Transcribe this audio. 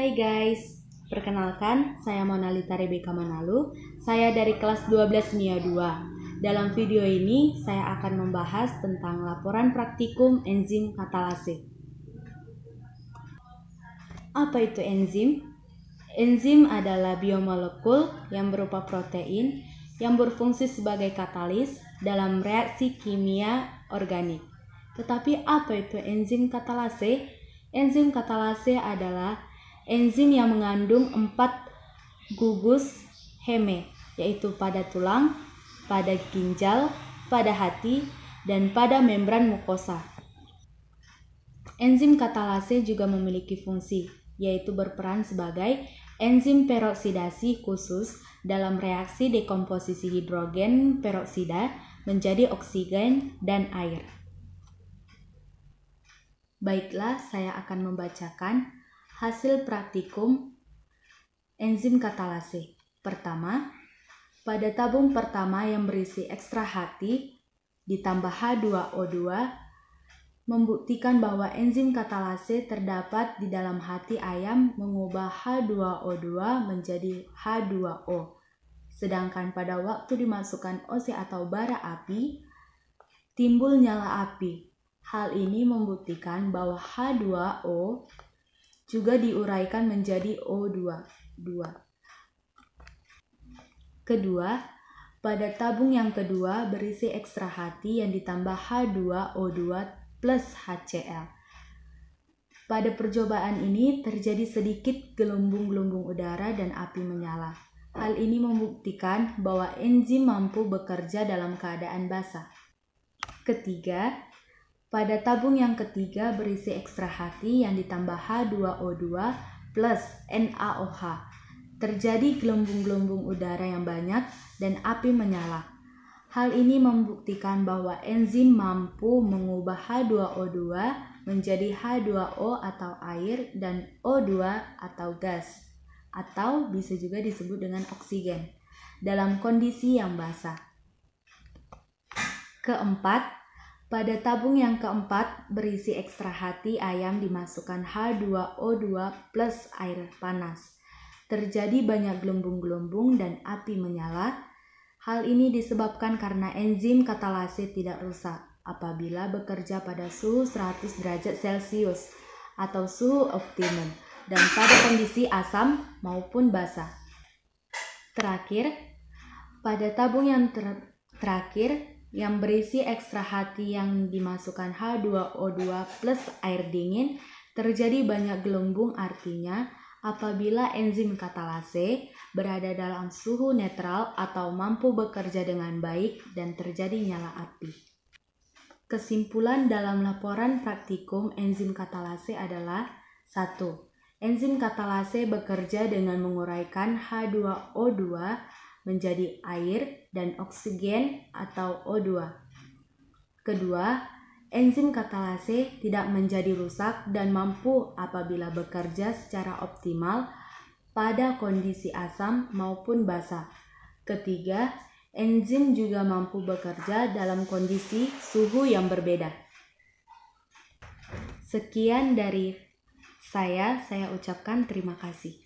Hai guys, perkenalkan saya Monalita Rebecca Manalu. Saya dari kelas 12 MIA 2. Dalam video ini saya akan membahas tentang laporan praktikum enzim katalase. Apa itu enzim? Enzim adalah biomolekul yang berupa protein yang berfungsi sebagai katalis dalam reaksi kimia organik. Tetapi apa itu enzim katalase? Enzim katalase adalah enzim yang mengandung 4 gugus heme, yaitu pada tulang, pada ginjal, pada hati, dan pada membran mukosa. Enzim katalase juga memiliki fungsi, yaitu berperan sebagai enzim peroksidasi khusus dalam reaksi dekomposisi hidrogen peroksida menjadi oksigen dan air. Baiklah, saya akan membacakan hasil praktikum enzim katalase. Pertama, pada tabung pertama yang berisi ekstra hati ditambah H2O2 membuktikan bahwa enzim katalase terdapat di dalam hati ayam mengubah H2O2 menjadi H2O. Sedangkan pada waktu dimasukkan OC atau bara api, timbul nyala api. Hal ini membuktikan bahwa H2O juga diuraikan menjadi O2. Kedua, pada tabung yang kedua berisi ekstra hati yang ditambah H2O2 plus HCl. Pada percobaan ini terjadi sedikit gelembung-gelembung udara dan api menyala. Hal ini membuktikan bahwa enzim mampu bekerja dalam keadaan basah. Ketiga, pada tabung yang ketiga berisi ekstra hati yang ditambah H2O2 plus NaOH. Terjadi gelembung-gelembung udara yang banyak dan api menyala. Hal ini membuktikan bahwa enzim mampu mengubah H2O2 menjadi H2O atau air dan O2 atau gas, atau bisa juga disebut dengan oksigen, dalam kondisi yang basah. Keempat, pada tabung yang keempat berisi ekstra hati ayam dimasukkan H2O2 plus air panas. Terjadi banyak gelembung-gelembung dan api menyala. Hal ini disebabkan karena enzim katalase tidak rusak apabila bekerja pada suhu 100 derajat Celcius atau suhu optimum dan pada kondisi asam maupun basah. Terakhir, pada tabung yang terakhir yang berisi ekstra hati yang dimasukkan H2O2 plus air dingin, terjadi banyak gelembung, artinya apabila enzim katalase berada dalam suhu netral atau mampu bekerja dengan baik dan terjadi nyala api. Kesimpulan dalam laporan praktikum enzim katalase adalah 1. Enzim katalase bekerja dengan menguraikan H2O2 menjadi air dan oksigen atau O2. Kedua, enzim katalase tidak menjadi rusak dan mampu apabila bekerja secara optimal pada kondisi asam maupun basah. Ketiga, enzim juga mampu bekerja dalam kondisi suhu yang berbeda. Sekian dari saya ucapkan terima kasih.